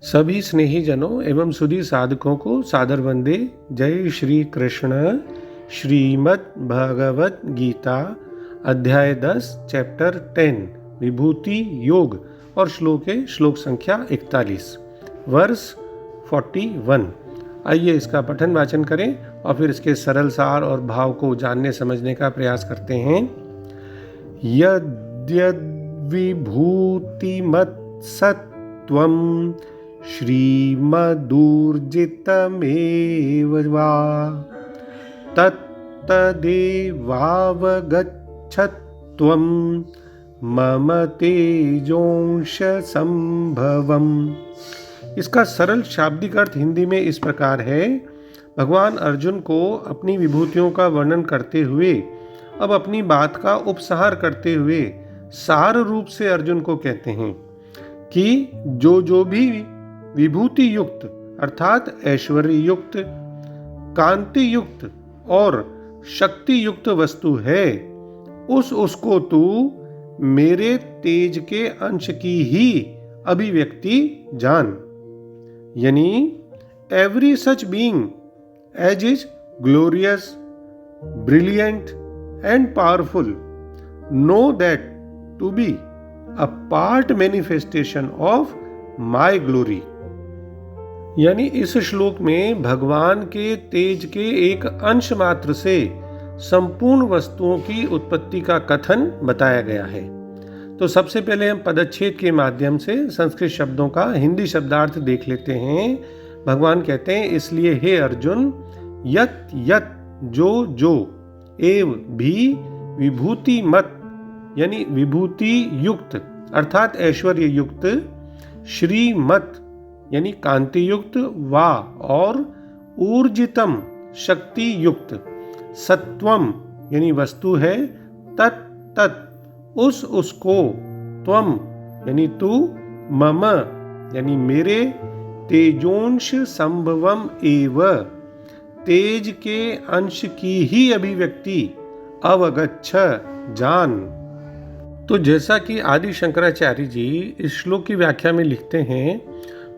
सभी स्नेही जनों एवं सुधी साधकों को सादर वंदे। जय श्री कृष्ण। श्रीमद् भगवत गीता अध्याय 10 चैप्टर 10 विभूति योग और श्लोक है श्लोक संख्या 41 वर्स 41। आइए इसका पठन वाचन करें और फिर इसके सरल सार और भाव को जानने समझने का प्रयास करते हैं। यद्यद् विभूतिमत् सत्वं श्रीमदूर्जितमेव वा तत्तदेवावगच्छत्वं मम तेजोंश संभवम्। इसका सरल शाब्दिक अर्थ हिंदी में इस प्रकार है। भगवान अर्जुन को अपनी विभूतियों का वर्णन करते हुए अब अपनी बात का उपसंहार करते हुए सार रूप से अर्जुन को कहते हैं कि जो भी विभूति युक्त अर्थात ऐश्वर्य युक्त, कांति युक्त और शक्ति युक्त वस्तु है उसको तू मेरे तेज के अंश की ही अभिव्यक्ति जान। यानी every such being as is glorious, brilliant and powerful, know that to be a part manifestation of my glory। यानी इस श्लोक में भगवान के तेज के एक अंश मात्र से संपूर्ण वस्तुओं की उत्पत्ति का कथन बताया गया है। तो सबसे पहले हम पदच्छेद के माध्यम से संस्कृत शब्दों का हिंदी शब्दार्थ देख लेते हैं। भगवान कहते हैं, इसलिए हे अर्जुन, यत यत जो एव भी विभूति मत यानी विभूति युक्त अर्थात ऐश्वर्य युक्त, श्रीमत यानी कांति युक्त, वा और ऊर्जितम शक्ति युक्त, सत्वम यानी वस्तु है, तत् तत् उसको, त्वम यानी तू, मम यानी मेरे, तेजोंश संभवम एव तेज के अंश की ही अभिव्यक्ति, अवगच्छ जान। तो जैसा कि आदि शंकराचार्य जी इस श्लोक की व्याख्या में लिखते हैं,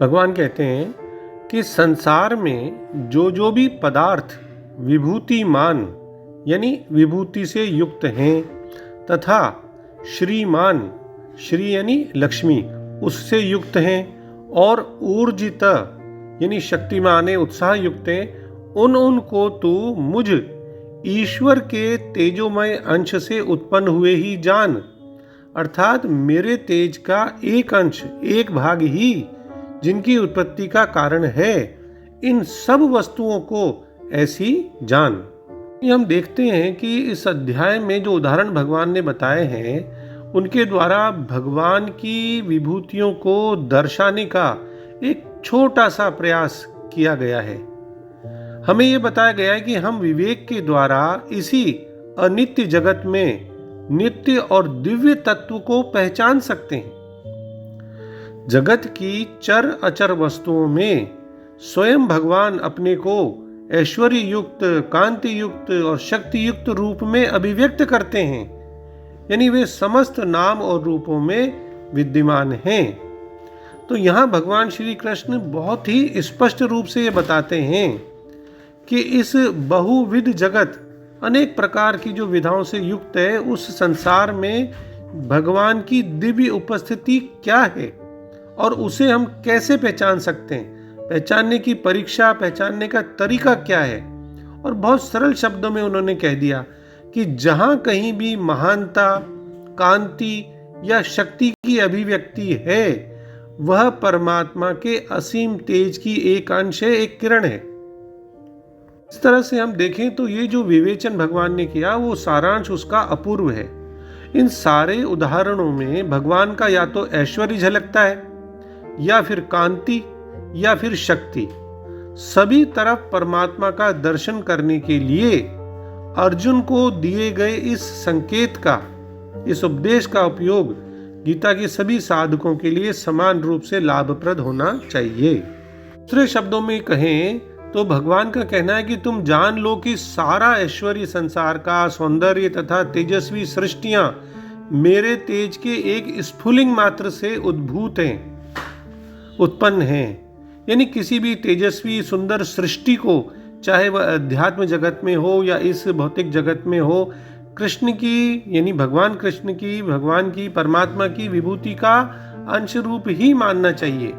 भगवान कहते हैं कि संसार में जो भी पदार्थ विभूतिमान यानी विभूति से युक्त हैं तथा श्रीमान, श्री यानी लक्ष्मी, उससे युक्त हैं और ऊर्जित यानी शक्तिमान उत्साह युक्त हैं, उनको तो मुझ ईश्वर के तेजोमय अंश से उत्पन्न हुए ही जान। अर्थात मेरे तेज का एक अंश, एक भाग ही जिनकी उत्पत्ति का कारण है, इन सब वस्तुओं को ऐसी जान। हम देखते हैं कि इस अध्याय में जो उदाहरण भगवान ने बताए हैं उनके द्वारा भगवान की विभूतियों को दर्शाने का एक छोटा सा प्रयास किया गया है। हमें यह बताया गया है कि हम विवेक के द्वारा इसी अनित्य जगत में नित्य और दिव्य तत्व को पहचान सकते हैं। जगत की चर अचर वस्तुओं में स्वयं भगवान अपने को ऐश्वर्य युक्त, कांति युक्त और शक्ति युक्त रूप में अभिव्यक्त करते हैं। यानी वे समस्त नाम और रूपों में विद्यमान हैं। तो यहाँ भगवान श्री कृष्ण बहुत ही स्पष्ट रूप से ये बताते हैं कि इस बहुविध जगत, अनेक प्रकार की जो विधाओं से युक्त है, उस संसार में भगवान की दिव्य उपस्थिति क्या है और उसे हम कैसे पहचान सकते हैं, पहचानने की परीक्षा, पहचानने का तरीका क्या है। और बहुत सरल शब्दों में उन्होंने कह दिया कि जहां कहीं भी महानता, कांति या शक्ति की अभिव्यक्ति है, वह परमात्मा के असीम तेज की एक अंश है, एक किरण है। इस तरह से हम देखें तो ये जो विवेचन भगवान ने किया वो सारांश उसका अपूर्व है। इन सारे उदाहरणों में भगवान का या तो ऐश्वर्य झलकता है या फिर कांति या फिर शक्ति। सभी तरफ परमात्मा का दर्शन करने के लिए अर्जुन को दिए गए इस संकेत का, इस उपदेश का उपयोग गीता के सभी साधकों के लिए समान रूप से लाभप्रद होना चाहिए। दूसरे शब्दों में कहें तो भगवान का कहना है कि तुम जान लो कि सारा ऐश्वर्य संसार का, सौंदर्य तथा तेजस्वी सृष्टियां मेरे तेज के एक स्फुलिंग मात्र से उद्भूत हैं उत्पन्न हैं। यानी किसी भी तेजस्वी सुंदर सृष्टि को, चाहे वह अध्यात्म जगत में हो या इस भौतिक जगत में हो, कृष्ण की यानी भगवान कृष्ण की, भगवान की, परमात्मा की विभूति का अंश रूप ही मानना चाहिए।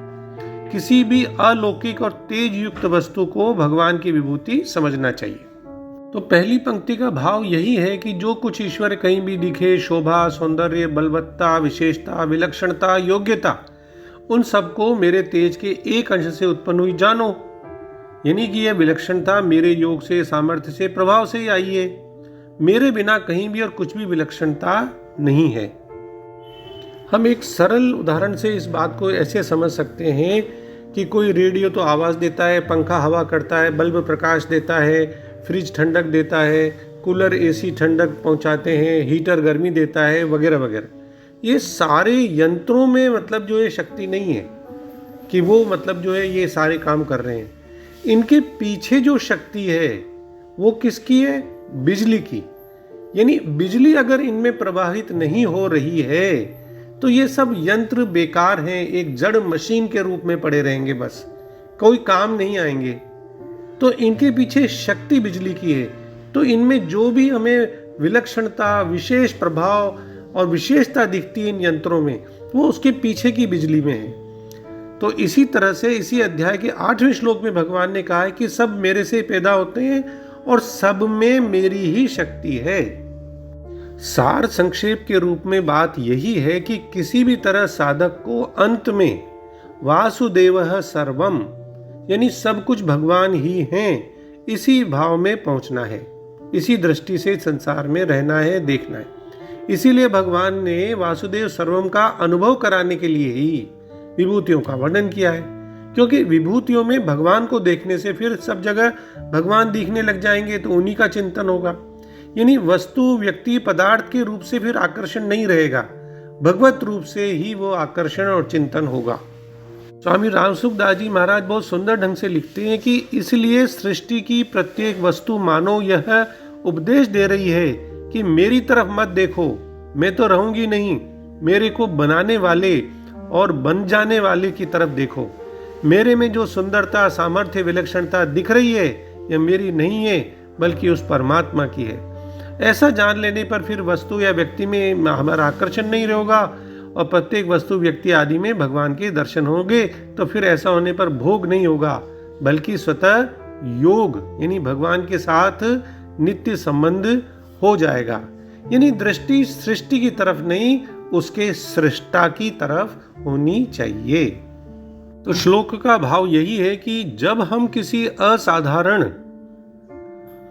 किसी भी अलौकिक और तेज युक्त वस्तु को भगवान की विभूति समझना चाहिए। तो पहली पंक्ति का भाव यही है कि जो कुछ ईश्वर कहीं भी दिखे, शोभा, सौंदर्य, बलवत्ता, विशेषता, विलक्षणता, योग्यता, उन सबको मेरे तेज के एक अंश से उत्पन्न हुई जानो। यानी कि यह विलक्षणता मेरे योग से, सामर्थ्य से, प्रभाव से ही आई है। मेरे बिना कहीं भी और कुछ भी विलक्षणता नहीं है। हम एक सरल उदाहरण से इस बात को ऐसे समझ सकते हैं कि कोई रेडियो तो आवाज़ देता है, पंखा हवा करता है, बल्ब प्रकाश देता है, फ्रिज ठंडक देता है, कूलर एसी ठंडक पहुंचाते हैं, हीटर गर्मी देता है, वगैरह वगैरह। ये सारे यंत्रों में मतलब जो है शक्ति नहीं है कि वो मतलब जो है ये सारे काम कर रहे हैं। इनके पीछे जो शक्ति है वो किसकी है? बिजली की। यानी बिजली अगर इनमें प्रवाहित नहीं हो रही है तो ये सब यंत्र बेकार हैं, एक जड़ मशीन के रूप में पड़े रहेंगे, बस कोई काम नहीं आएंगे। तो इनके पीछे शक्ति बिजली की है। तो इनमें जो भी हमें विलक्षणता, विशेष प्रभाव और विशेषता दिखती है इन यंत्रों में, वो उसके पीछे की बिजली में है। तो इसी तरह से इसी अध्याय के 8वें श्लोक में भगवान ने कहा है कि सब मेरे से पैदा होते हैं और सब में मेरी ही शक्ति है। सार संक्षेप के रूप में बात यही है कि किसी भी तरह साधक को अंत में वासुदेवः सर्वम, यानी सब कुछ भगवान ही हैं, इसी भाव में पहुंचना है। इसी दृष्टि से संसार में रहना है, देखना है। इसीलिए भगवान ने वासुदेव सर्वम का अनुभव कराने के लिए ही विभूतियों का वर्णन किया है, क्योंकि विभूतियों में भगवान को देखने से फिर सब जगह भगवान दिखने लग जाएंगे, तो उन्हीं का चिंतन होगा। यानी वस्तु, व्यक्ति, पदार्थ के रूप से फिर आकर्षण नहीं रहेगा, भगवत रूप से ही वो आकर्षण और चिंतन होगा। स्वामी रामसुखदास जी महाराज बहुत सुंदर ढंग से लिखते हैं कि इसलिए सृष्टि की प्रत्येक वस्तु मानो यह उपदेश दे रही है कि मेरी तरफ मत देखो, मैं तो रहूंगी नहीं, मेरे को बनाने वाले और बन जाने वाले की तरफ देखो। मेरे में जो सुंदरता, सामर्थ्य, विलक्षणता दिख रही है यह मेरी नहीं है, बल्कि उस परमात्मा की है। ऐसा जान लेने पर फिर वस्तु या व्यक्ति में हमारा आकर्षण नहीं रहेगा और प्रत्येक वस्तु, व्यक्ति आदि में भगवान के दर्शन होंगे। तो फिर ऐसा होने पर भोग नहीं होगा, बल्कि स्वतः योग यानी भगवान के साथ नित्य संबंध हो जाएगा। यानी दृष्टि सृष्टि की तरफ नहीं, उसके सृष्टा की तरफ होनी चाहिए। तो श्लोक का भाव यही है कि जब हम किसी असाधारण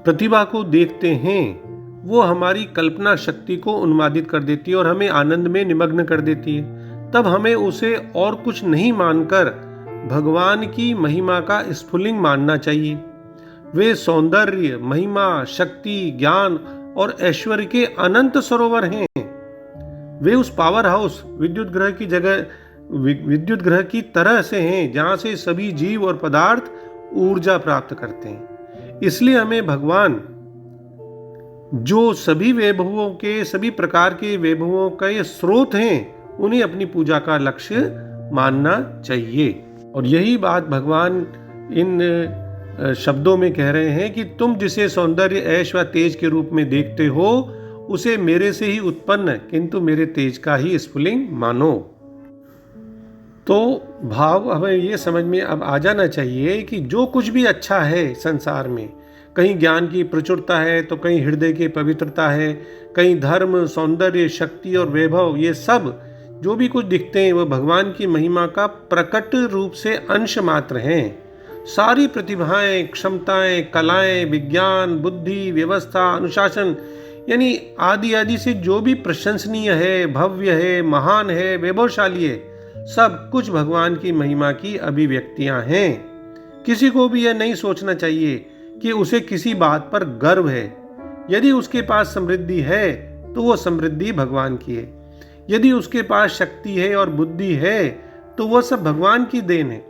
प्रतिभा को देखते हैं, वो हमारी कल्पना शक्ति को उन्मादित कर देती है और हमें आनंद में निमग्न कर देती है। तब हमें उसे और कुछ नहीं मानकर भगवान की महिमा का स्फुलिंग मानना चाहिए। वे सौंदर्य, महिमा, शक्ति, ज्ञान और ऐश्वर्य के अनंत सरोवर हैं। वे उस पावर हाउस, विद्युत ग्रह की तरह से हैं जहां से सभी जीव और पदार्थ ऊर्जा प्राप्त करते हैं। इसलिए हमें भगवान जो सभी वैभवों के, सभी प्रकार के वैभवों का ये स्रोत हैं, उन्हें अपनी पूजा का लक्ष्य मानना चाहिए। और यही बात भगवान इन शब्दों में कह रहे हैं कि तुम जिसे सौंदर्य, ऐश व तेज के रूप में देखते हो, उसे मेरे से ही उत्पन्न, किंतु मेरे तेज का ही स्फुलिंग मानो। तो भाव हमें ये समझ में अब आ जाना चाहिए कि जो कुछ भी अच्छा है संसार में, कहीं ज्ञान की प्रचुरता है तो कहीं हृदय की पवित्रता है, कहीं धर्म, सौंदर्य, शक्ति और वैभव, ये सब जो भी कुछ दिखते हैं वह भगवान की महिमा का प्रकट रूप से अंश मात्र हैं। सारी प्रतिभाएं, क्षमताएं, कलाएं, विज्ञान, बुद्धि, व्यवस्था, अनुशासन, यानी आदि आदि से जो भी प्रशंसनीय है, भव्य है, महान है, वैभवशाली है, सब कुछ भगवान की महिमा की अभिव्यक्तियां हैं। किसी को भी यह नहीं सोचना चाहिए कि उसे किसी बात पर गर्व है। यदि उसके पास समृद्धि है तो वो समृद्धि भगवान की है। यदि उसके पास शक्ति है और बुद्धि है तो वह सब भगवान की देन है।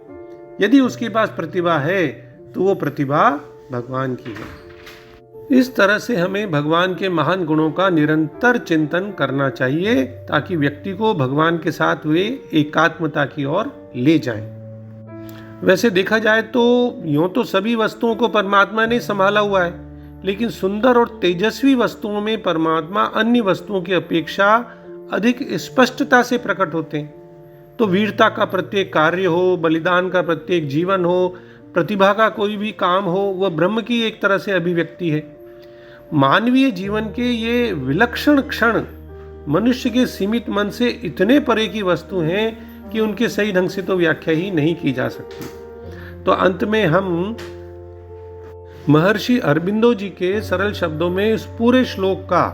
यदि उसके पास प्रतिभा है तो वो प्रतिभा भगवान की है। इस तरह से हमें भगवान के महान गुणों का निरंतर चिंतन करना चाहिए ताकि व्यक्ति को भगवान के साथ वे एकात्मता की ओर ले जाएं। वैसे देखा जाए तो यूं तो सभी वस्तुओं को परमात्मा ने संभाला हुआ है, लेकिन सुंदर और तेजस्वी वस्तुओं में परमात्मा अन्य वस्तुओं की अपेक्षा अधिक स्पष्टता से प्रकट होते हैं। तो वीरता का प्रत्येक कार्य हो, बलिदान का प्रत्येक जीवन हो, प्रतिभा का कोई भी काम हो, वह ब्रह्म की एक तरह से अभिव्यक्ति है। मानवीय जीवन के ये विलक्षण क्षण मनुष्य के सीमित मन से इतने परे की वस्तु हैं कि उनके सही ढंग से तो व्याख्या ही नहीं की जा सकती। तो अंत में हम महर्षि अरबिंदो जी के सरल शब्दों में इस पूरे श्लोक का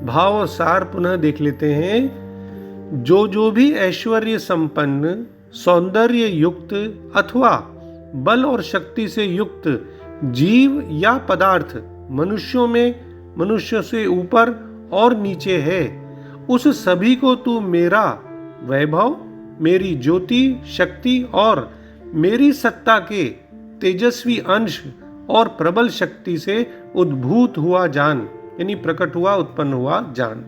भाव और सार पुनः देख लेते हैं। जो भी ऐश्वर्य संपन्न, सौंदर्य युक्त अथवा बल और शक्ति से युक्त जीव या पदार्थ मनुष्यों से ऊपर और नीचे है, उस सभी को तू मेरा वैभव, मेरी ज्योति, शक्ति और मेरी सत्ता के तेजस्वी अंश और प्रबल शक्ति से उद्भूत हुआ जान, यानी प्रकट हुआ, उत्पन्न हुआ जान।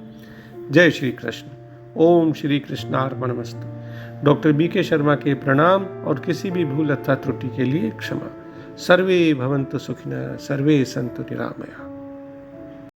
जय श्री कृष्ण। ओम श्री कृष्णार्पणमस्तु। डॉक्टर BK शर्मा के प्रणाम और किसी भी भूल अथवा त्रुटि के लिए क्षमा। सर्वे भवन्तु सुखिनः, सर्वे सन्तु निरामया।